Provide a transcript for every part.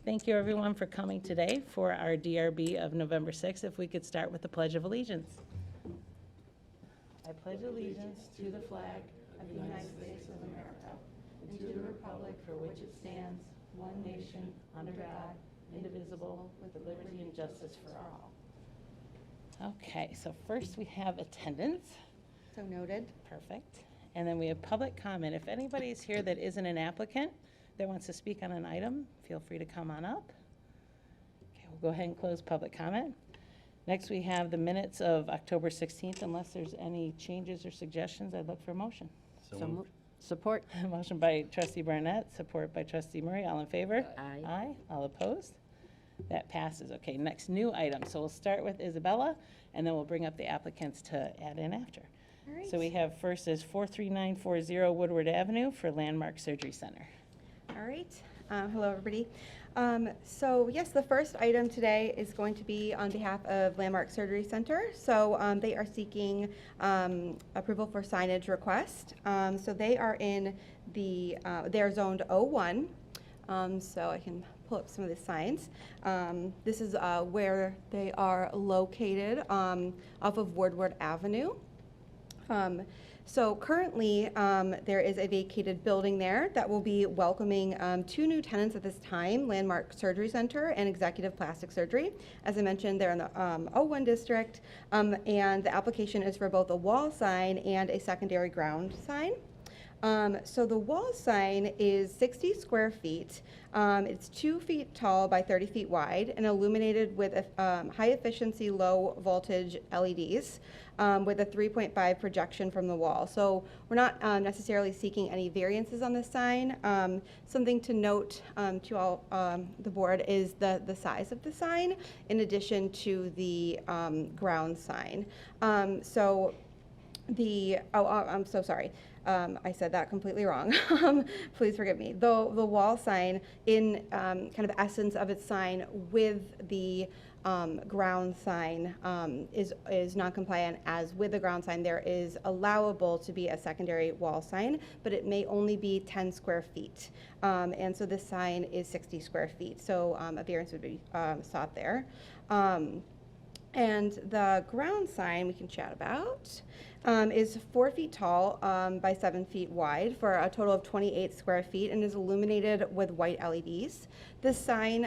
Thank you, everyone, for coming today for our DRB of November 6th. If we could start with the Pledge of Allegiance. I pledge allegiance to the flag of the United States of America and to the republic for which it stands, one nation, under God, indivisible, with liberty and justice for all. Okay, so first we have attendance. So noted. Perfect. And then we have public comment. If anybody is here that isn't an applicant that wants to speak on an item, feel free to come on up. Okay, we'll go ahead and close public comment. Next, we have the minutes of October 16th. Unless there's any changes or suggestions, I'd look for a motion. Support. Motion by trustee Barnett, support by trustee Murray. All in favor? Aye. Aye. All opposed? That passes. Okay, next new item. So we'll start with Isabella, and then we'll bring up the applicants to add in after. All right. So we have first is 43940 Woodward Avenue for Landmark Surgery Center. All right. Hello, everybody. So yes, the first item today is going to be on behalf of Landmark Surgery Center. So they are seeking approval for signage request. So they are in the, they're zoned O1. So I can pull up some of the signs. This is where they are located off of Woodward Avenue. So currently, there is a vacated building there that will be welcoming two new tenants at this time, Landmark Surgery Center and Executive Plastic Surgery. As I mentioned, they're in the O1 district, and the application is for both a wall sign and a secondary ground sign. So the wall sign is 60 square feet. It's 2 feet tall by 30 feet wide and illuminated with high efficiency, low voltage LEDs with a 3.5 projection from the wall. So we're not necessarily seeking any variances on this sign. Something to note to all the board is the size of the sign in addition to the ground sign. I'm so sorry. I said that completely wrong. Please forgive me. The wall sign, in kind of essence of its sign with the ground sign is non-compliant, as with the ground sign there is allowable to be a secondary wall sign, but it may only be 10 square feet. And so this sign is 60 square feet, so a variance would be sought there. And the ground sign we can chat about is 4 feet tall by 7 feet wide for a total of 28 square feet and is illuminated with white LEDs. This sign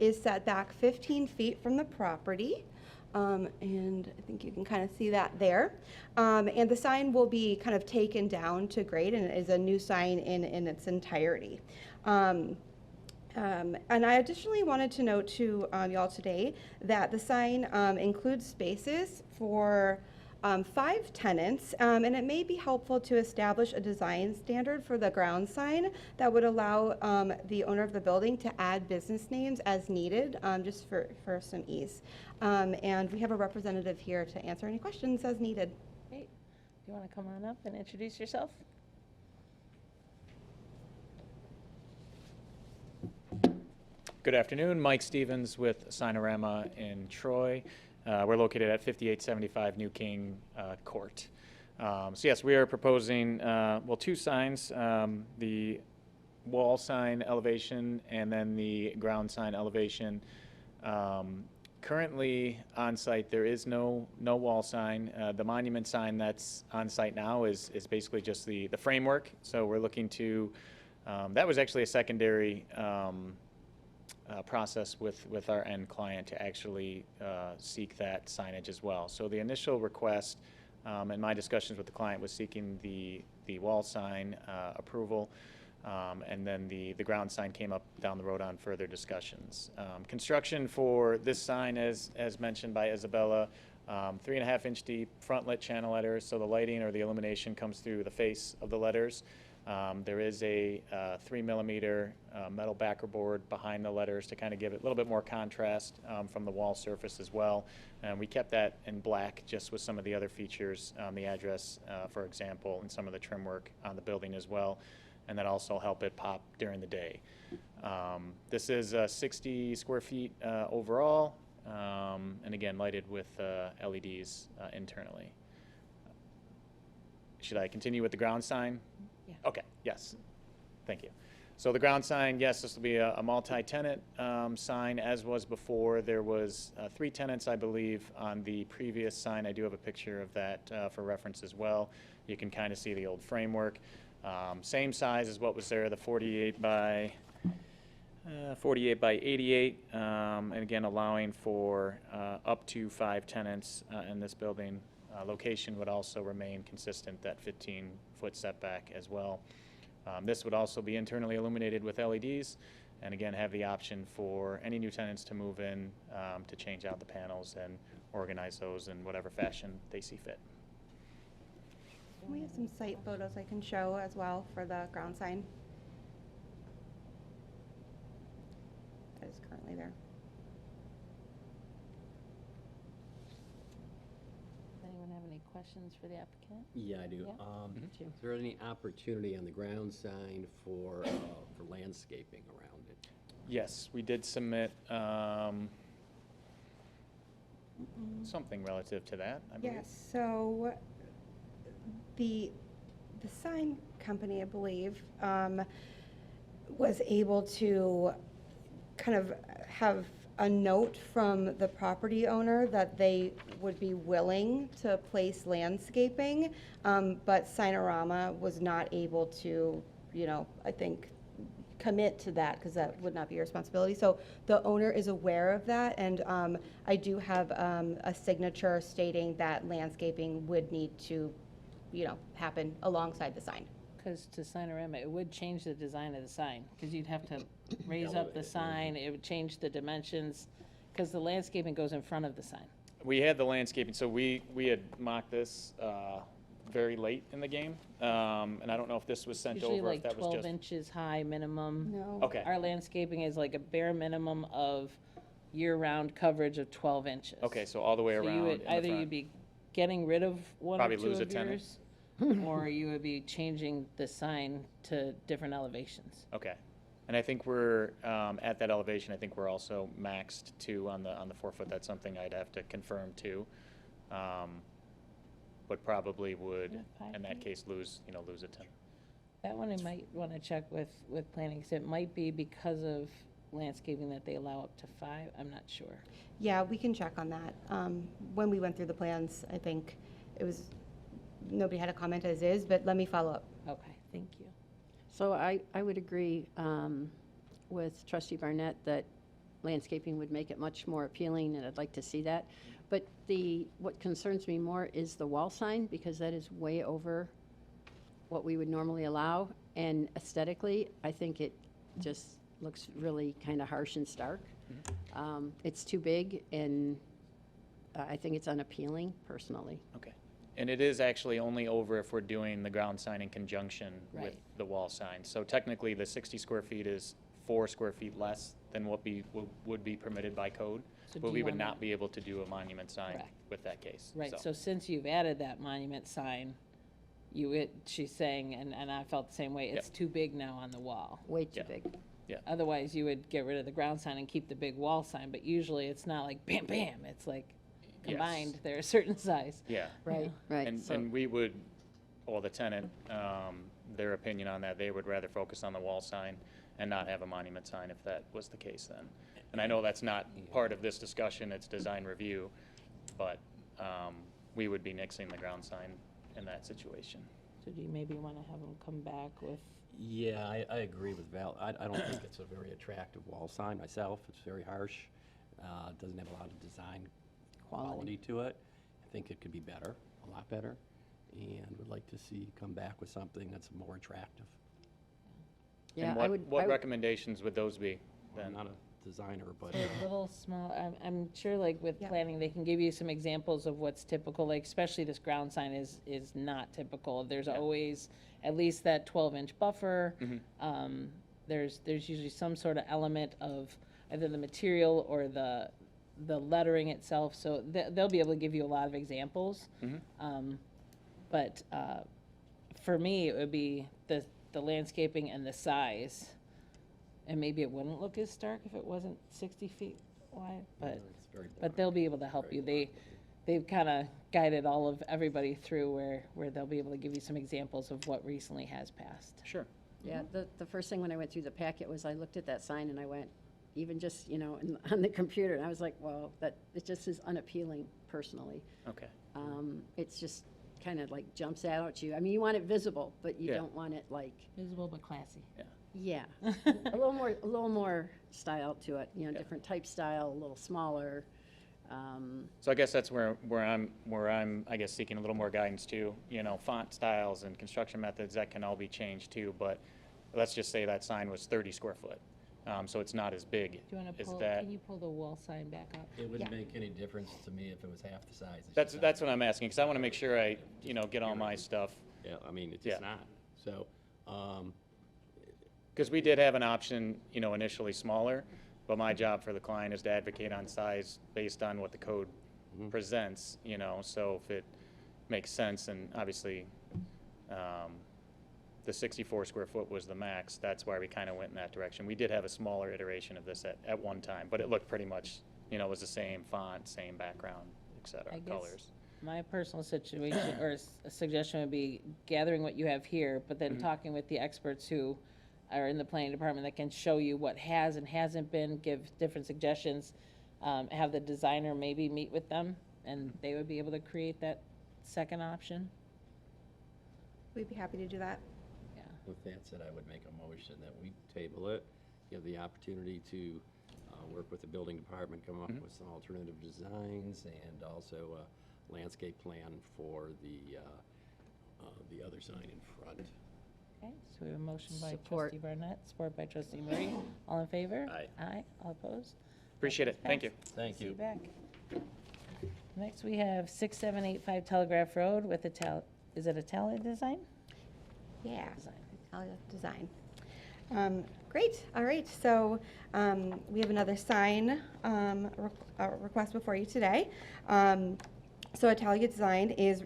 is set back 15 feet from the property. And I think you can kind of see that there. And the sign will be kind of taken down to grade, and it is a new sign in its entirety. And I additionally wanted to note to y'all today that the sign includes spaces for 5 tenants, and it may be helpful to establish a design standard for the ground sign that would allow the owner of the building to add business names as needed, just for some ease. And we have a representative here to answer any questions as needed. Great. Do you want to come on up and introduce yourself? Good afternoon, Mike Stevens with Signorama in Troy. We're located at 5875 New King Court. So yes, we are proposing, well, 2 signs, the wall sign elevation and then the ground sign elevation. Currently on site, there is no wall sign. The monument sign that's on site now is basically just the framework. So we're looking to, that was actually a secondary process with our end client to actually seek that signage as well. So the initial request in my discussions with the client was seeking the wall sign approval, and then the ground sign came up down the road on further discussions. Construction for this sign, as mentioned by Isabella, 3.5 inch deep front lit channel letters, so the lighting or the illumination comes through the face of the letters. There is a 3 millimeter metal backer board behind the letters to kind of give it a little bit more contrast from the wall surface as well. And we kept that in black just with some of the other features, the address, for example, and some of the trim work on the building as well. And that also help it pop during the day. This is 60 square feet overall, and again, lighted with LEDs internally. Should I continue with the ground sign? Yeah. Okay, yes, thank you. So the ground sign, yes, this will be a multi-tenant sign, as was before. There was 3 tenants, I believe, on the previous sign. I do have a picture of that for reference as well. You can kind of see the old framework. Same size as what was there, the 48 by 88, and again, allowing for up to 5 tenants in this building. Location would also remain consistent, that 15-foot setback as well. This would also be internally illuminated with LEDs, and again, have the option for any new tenants to move in to change out the panels and organize those in whatever fashion they see fit. We have some site photos I can show as well for the ground sign. That is currently there. Does anyone have any questions for the applicant? Yeah, I do. Yeah. Sure. Is there any opportunity on the ground sign for landscaping around it? Yes, we did submit something relative to that, I believe. Yes, so the sign company, I believe, was able to kind of have a note from the property owner that they would be willing to place landscaping, but Signorama was not able to, I think, commit to that because that would not be your responsibility. So the owner is aware of that, and I do have a signature stating that landscaping would need to, happen alongside the sign. Because to Signorama, it would change the design of the sign, because you'd have to raise up the sign, it would change the dimensions, because the landscaping goes in front of the sign. We had the landscaping, so we had mocked this very late in the game, and I don't know if this was sent Usually over, if like that was 12 just. inches high minimum. No. Okay, Our landscaping is like a bare minimum of year-round coverage of 12 inches. okay, so all the way So you around would, in the either front. you'd be getting rid of one or Probably two lose a of tenant. yours, or you would be changing the sign to different elevations. Okay, and I think we're, at that elevation, I think we're also maxed too on the 4 foot. That's something I'd have to confirm too. But probably would, Yeah, 5 in that feet. case, lose a tenant. That one I might want to check with planning, because it might be because of landscaping that they allow up to 5, I'm not sure. Yeah, we can check on that. When we went through the plans, I think it was, nobody had a comment as is, but let me follow up. Okay, thank you. So I would agree with trustee Barnett that landscaping would make it much more appealing, and I'd like to see that. But what concerns me more is the wall sign, because that is way over what we would normally allow. And aesthetically, I think it just looks really kind of harsh and stark. It's too big, and I think it's unappealing personally. Okay. And it is actually only over if we're doing the ground sign in conjunction with Right. the wall sign. So technically, the 60 square feet is 4 square feet less than what would be permitted by code. So But do we you would wanna- not be able to do a monument sign Correct. with that case. Right, so since you've added that monument sign, she's saying, and I felt the same way, it's Yep. too big now on the wall. Way too Yeah. big. Otherwise, you would get rid of the ground sign and keep the big wall sign, but usually it's not like bam, bam, it's like combined, they're a certain size. Yeah. Right, right. And we would, or the tenant, their opinion on that, they would rather focus on the wall sign and not have a monument sign if that was the case then. And I know that's not part of this discussion, it's design review, but we would be nixing the ground sign in that situation. So do you maybe want to have them come back with, Yeah, I agree with Val. I don't think it's a very attractive wall sign myself. It's very harsh. Doesn't have a lot of design quality to it. I think it could be better, a lot better, and would like to see come back with something that's more attractive. Yeah, And what recommendations would those be I'm then? not a designer, but so little small, I'm sure like with Yeah. planning, they can give you some examples of what's typical, like especially this ground sign is not typical. There's Yeah. always at least that 12-inch buffer. Mhm. There's usually some sort of element of either the material or the lettering itself, so they'll be able to give you a lot of examples. Mhm. But for me, it would be the landscaping and the size. And maybe it wouldn't look as stark if it wasn't 60 feet wide, but it's very boring. but they'll be able to help you. They've kind of guided everybody through where they'll be able to give you some examples of what recently has passed. Sure. Yeah, the first thing when I went through the packet was I looked at that sign and I went, even just, on the computer, and I was like, well, it just is unappealing personally. Okay. It's just kind of like jumps out at you. I mean, you want it visible, but you Yeah. don't want it like, Visible but classy. yeah, a little more style to it, different type style, a little smaller. So I guess that's where I'm, I guess, seeking a little more guidance too. Font styles and construction methods, that can all be changed too, but let's just say that sign was 30 square foot. So it's not as big. Do you want to as pull, that. can you pull the wall sign back up? It wouldn't Yeah. make any difference to me if it was half the size. It's That's just that's not- what I'm asking, because I want to make sure I, get all my stuff. Yeah, I mean, it's Yeah. just not. So, Because we did have an option, initially smaller, but my job for the client is to advocate on size based on what the code presents, so if it makes sense, and obviously, the 64 square foot was the max, that's why we kind of went in that direction. We did have a smaller iteration of this at one time, but it looked pretty much, it was the same font, same background, et cetera, I guess colors. my personal situation or suggestion would be gathering what you have here, but then talking with the experts who are in the planning department that can show you what has and hasn't been, give different suggestions, have the designer maybe meet with them, and they would be able to create that second option. We'd be happy to do that. Yeah. with that said, I would make a motion that we table it, give the opportunity to work with the building department, come up with some alternative designs, and also a landscape plan for the other sign in front. Okay, so we have a motion by Support. trustee Barnett, support by trustee Murray. All in favor? Aye. Aye, all opposed? Appreciate it, thank you. Thank See you. you back. Next, we have 6785 Telegraph Road with is it Italdesign? Yeah. Design. Italia Design. Great, all right, so we have another sign request before you today. So Italia Design is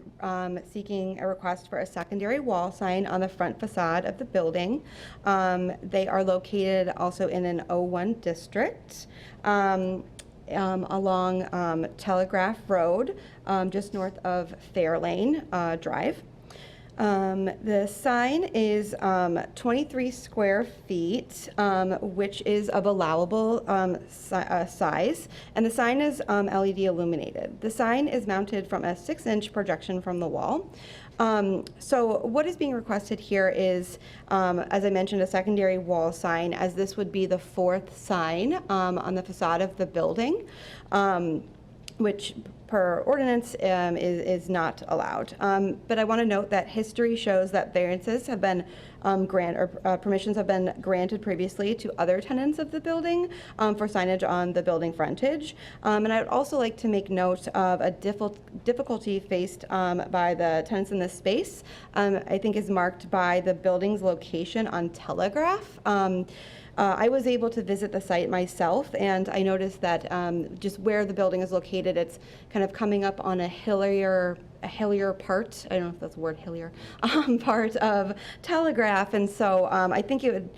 seeking a request for a secondary wall sign on the front facade of the building. They are located also in an O1 district. Along Telegraph Road, just north of Fairlane Drive. The sign is 23 square feet, which is of allowable size, and the sign is LED illuminated. The sign is mounted from a 6-inch projection from the wall. So what is being requested here is, as I mentioned, a secondary wall sign, as this would be the 4th sign on the facade of the building, which per ordinance is not allowed. But I want to note that history shows that variances have been permissions have been granted previously to other tenants of the building for signage on the building frontage. And I would also like to make note of a difficulty faced by the tenants in this space. I think is marked by the building's location on Telegraph. I was able to visit the site myself, and I noticed that just where the building is located, it's kind of coming up on a hillier part, I don't know if that's the word, hillier, part of Telegraph, and so I think it would,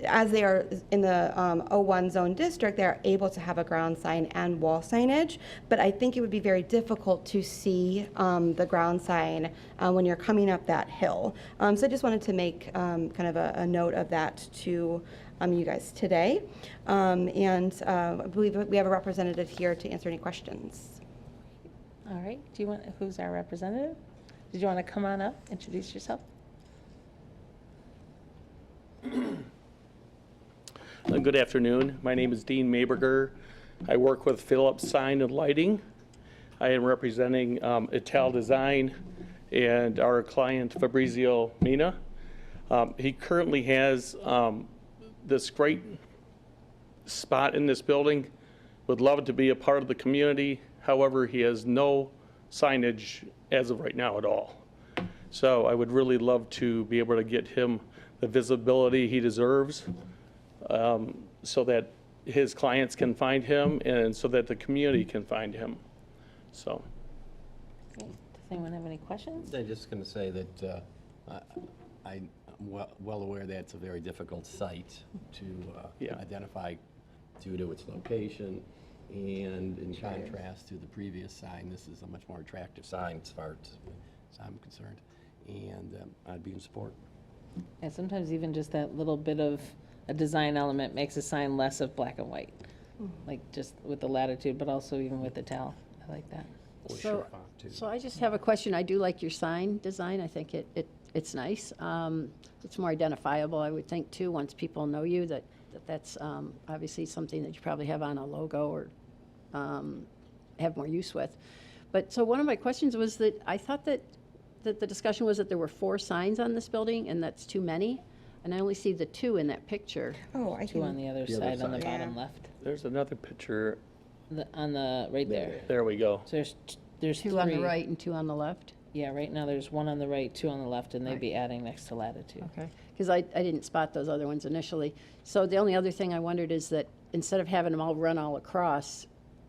as they are in the O1 zone district, they're able to have a ground sign and wall signage, but I think it would be very difficult to see the ground sign when you're coming up that hill. So I just wanted to make kind of a note of that to you guys today. And I believe we have a representative here to answer any questions. All right, who's our representative? Did you want to come on up, introduce yourself? Good afternoon. My name is Dean Mayberger. I work with Phillips Sign and Lighting. I am representing Italdesign and our client Fabrizio Mina. He currently has this great spot in this building, would love to be a part of the community. However, he has no signage as of right now at all. So I would really love to be able to get him the visibility he deserves, so that his clients can find him and so that the community can find him. So. Does anyone have any questions? I'm just going to say that I'm well aware that it's a very difficult site to Yeah. identify due to its location. And in contrast to the previous sign, this is a much more attractive sign as far as I'm concerned. And I'd be in support. And sometimes even just that little bit of a design element makes a sign less of black and white. Like just with the latitude, but also even with the towel. I like that. So I just have a question. I do like your sign design. I think it's nice. It's more identifiable, I would think, too, once people know you, that's obviously something that you probably have on a logo or have more use with. But, so one of my questions was that I thought that the discussion was that there were 4 signs on this building, and that's too many, and I only see the 2 in that picture. Oh, I Two on the other side, on the bottom Yeah. left. There's another picture. On the, right there. There we go. So there's 2 three. on the right and 2 on the left? Yeah, right now there's 1 on the right, 2 on the left, and they'd be adding next to latitude. Okay, because I didn't spot those other ones initially. So the only other thing I wondered is that instead of having them all run all across,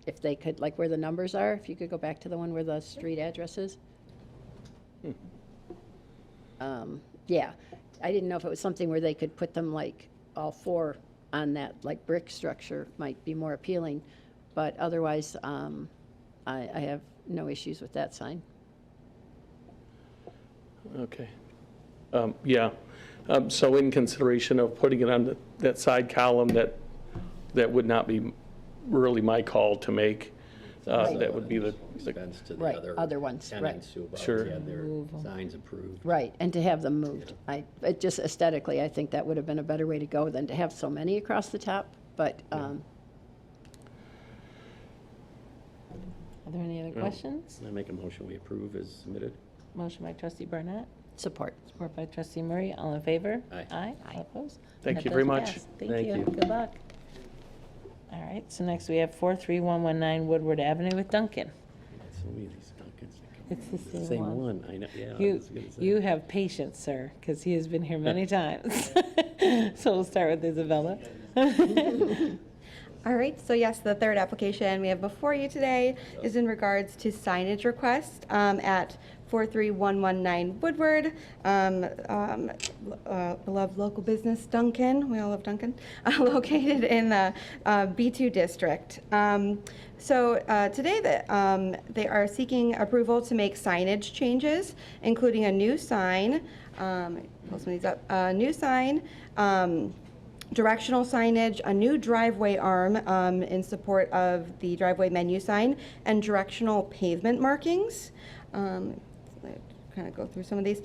if they could, like where the numbers are, if you could go back to the one where the street address is? Yeah, I didn't know if it was something where they could put them like all 4 on that like brick structure might be more appealing, but otherwise, I have no issues with that sign. Okay. Yeah. So in consideration of putting it on that side column, that would not be really my call to make. That would be the, Expense to the Right, other. other ones, right. Tenants who have Sure. already had their signs approved. Right, and to have them moved. It just aesthetically, I think that would have been a better way to go than to have so many across the top, but, Are there any other questions? I make a motion we approve as submitted. Motion by trustee Barnett, support. support by trustee Murray. All in favor? Aye. Aye. All opposed? Thank That you does very much. pass. Thank Thank you. you. Good luck. All right, so next we have 43119 Woodward Avenue with Dunkin. So many of these Dunkins. It's the same Same one. one, I know, yeah. I You, was gonna say. you have patience, sir, because he has been here many times. So we'll start with Isabella. All right, so yes, the third application we have before you today is in regards to signage request at 43119 Woodward. Beloved local business Dunkin, we all love Dunkin, located in the B2 district. So today they are seeking approval to make signage changes, including a new sign, post these up, a new sign, directional signage, a new driveway arm in support of the driveway menu sign, and directional pavement markings. Kind of go through some of these.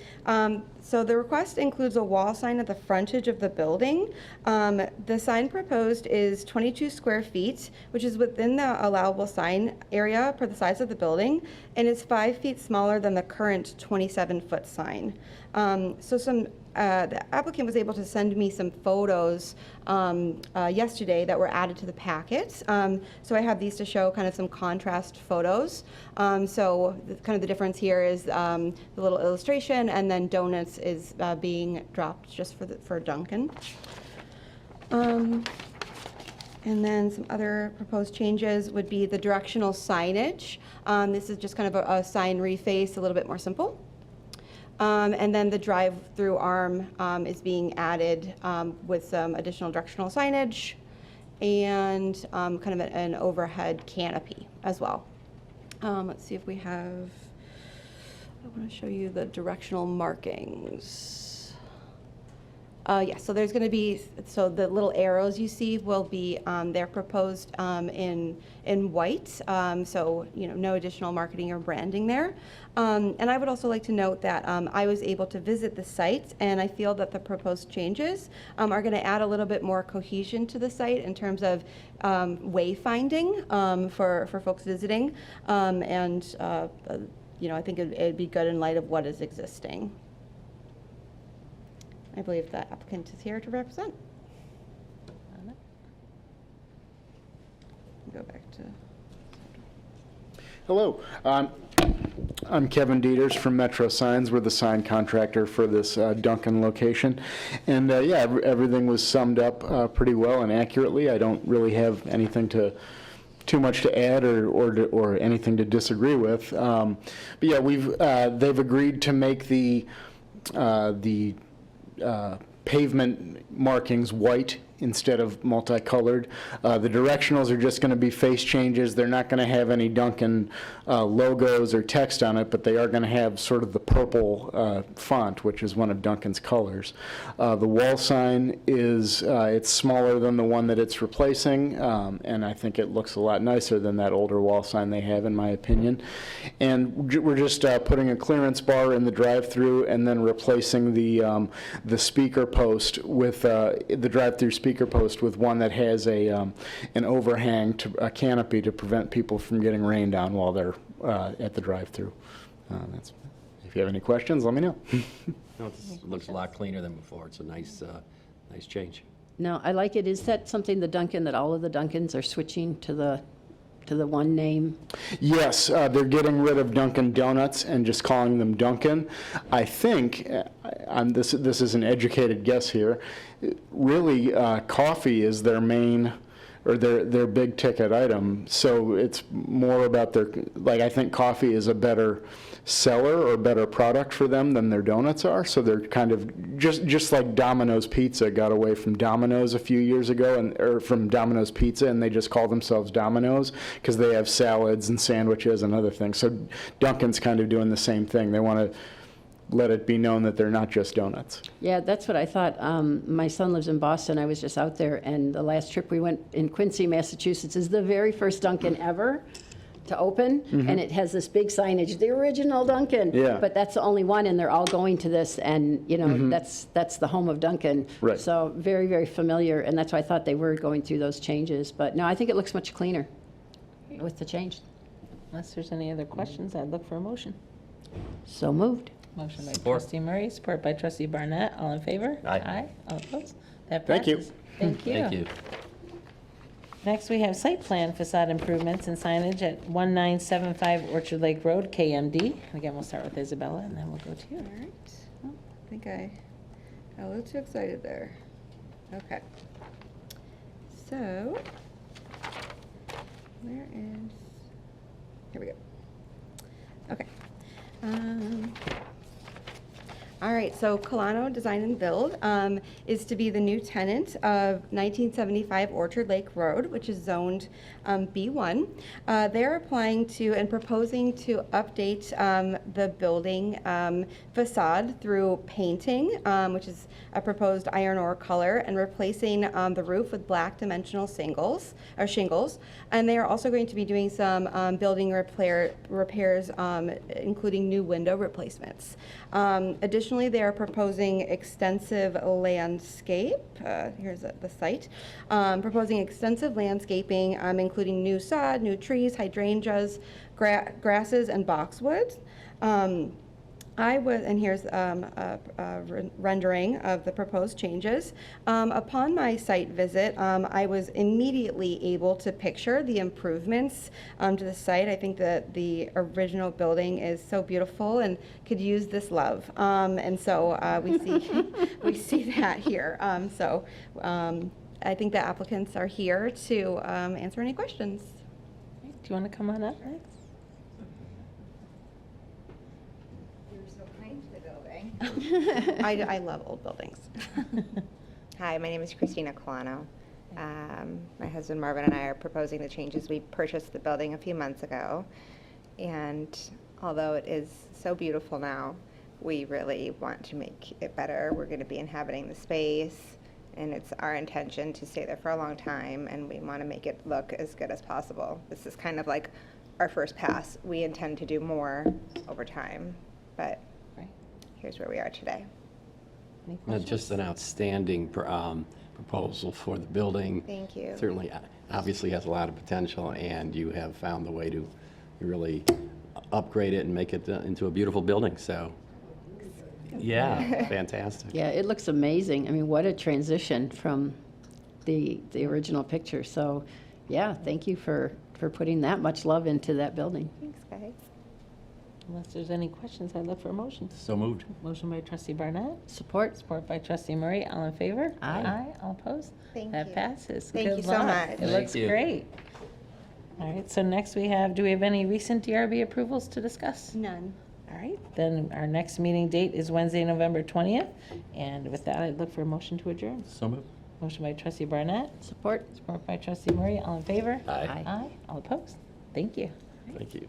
So the request includes a wall sign at the frontage of the building. The sign proposed is 22 square feet, which is within the allowable sign area per the size of the building, and it's 5 feet smaller than the current 27-foot sign. The applicant was able to send me some photos yesterday that were added to the packet. So I have these to show kind of some contrast photos. Kind of the difference here is the little illustration, and then donuts is being dropped just for Dunkin. And then some other proposed changes would be the directional signage. This is just kind of a sign reface, a little bit more simple. And then the drive-through arm is being added with some additional directional signage and kind of an overhead canopy as well. Let's see if we have, I want to show you the directional markings. Yeah, so there's going to be, so the little arrows you see will be, they're proposed in white, so, you know, no additional marketing or branding there. And I would also like to note that I was able to visit the site, and I feel that the proposed changes are going to add a little bit more cohesion to the site in terms of wayfinding for folks visiting, and you know, I think it'd be good in light of what is existing. I believe the applicant is here to represent. Go back to. Hello, I'm Kevin Dieters from Metro Signs. We're the sign contractor for this Dunkin location. And yeah, everything was summed up pretty well and accurately. I don't really have anything too much to add or anything to disagree with. But yeah, they've agreed to make the pavement markings white instead of multicolored. The directionals are just going to be face changes. They're not going to have any Dunkin' logos or text on it, but they are going to have sort of the purple font, which is one of Dunkin's colors. The wall sign is, it's smaller than the one that it's replacing, and I think it looks a lot nicer than that older wall sign they have, in my opinion. And we're just putting a clearance bar in the drive-through and then replacing the speaker post with the drive-through speaker post with one that has an overhang, a canopy to prevent people from getting rained on while they're at the drive-through. If you have any questions, let me know. No, it looks a lot cleaner than before. It's a nice change. No, I like it. Is that something the Dunkin', that all of the Dunkins are switching to the one name? Yes, they're getting rid of Dunkin' Donuts and just calling them Dunkin'. I think, this is an educated guess here, really coffee is their main, or their big ticket item. So it's more about I think coffee is a better seller or better product for them than their donuts are. So they're kind of, just like Domino's Pizza got away from Domino's a few years ago, or from Domino's Pizza, and they just call themselves Domino's because they have salads and sandwiches and other things. So Dunkin's kind of doing the same thing. They want to let it be known that they're not just donuts. Yeah, that's what I thought. My son lives in Boston. I was just out there, and the last trip we went in Quincy, Massachusetts, is the very first Dunkin' ever to open, and it has this big signage, the original Dunkin'. Yeah. But that's the only one, and they're all going to this, and that's the home of Dunkin'. Right. So very, very familiar, and that's why I thought they were going through those changes. But no, I think it looks much cleaner with the change. Unless there's any other questions, I'd look for a motion. So moved. Motion by Support. trustee Murray, support by trustee Barnett. All in favor? Aye. All opposed? That Thank you. passes. Thank you. Thank you. Next, we have site plan facade improvements and signage at 1975 Orchard Lake Road, KMD. And again, we'll start with Isabella, and then we'll go to you. All right. Oh, I think I got a little too excited there. Okay. So, here we go. Okay. All right, so Colano Design and Build is to be the new tenant of 1975 Orchard Lake Road, which is zoned B1. They're applying to and proposing to update the building facade through painting, which is a proposed iron ore color, and replacing the roof with black dimensional shingles. And they are also going to be doing some building repairs, including new window replacements. Additionally, they are proposing extensive landscape. Here's the site. Proposing extensive landscaping, including new sod, new trees, hydrangeas, grasses, and boxwoods. And here's a rendering of the proposed changes. Upon my site visit, I was immediately able to picture the improvements to the site. I think that the original building is so beautiful and could use this love. And so we see that here. I think the applicants are here to answer any questions. Do you want to come on up next? I love old buildings. Hi, my name is Christina Colano. My husband Marvin and I are proposing the changes. We purchased the building a few months ago, and although it is so beautiful now, we really want to make it better. We're going to be inhabiting the space, and it's our intention to stay there for a long time, and we want to make it look as good as possible. This is kind of like our first pass. We intend to do more over time, but here's where we are today. Any questions? Just an outstanding proposal for the building. Thank you. Certainly, obviously has a lot of potential, and you have found the way to really upgrade it and make it into a beautiful building. So, yeah, fantastic. Yeah, it looks amazing. I mean, what a transition from the original picture. So, yeah, thank you for putting that much love into that building. Thanks, guys. Unless there's any questions, I'd look for a motion. So moved. Motion by trustee Barnett, Support? support by trustee Murray. All in favor? Aye. All opposed? Thank That you. passes. Thank Good you so luck. much. It Thank looks you. great. All right, so next do we have any recent DRB approvals to discuss? None. All right, then our next meeting date is Wednesday, November 20th. And with that, I'd look for a motion to adjourn. So moved. Motion by trustee Barnett, Support? support by trustee Murray. All in favor? Aye. Aye. All opposed? Thank you. Thank you.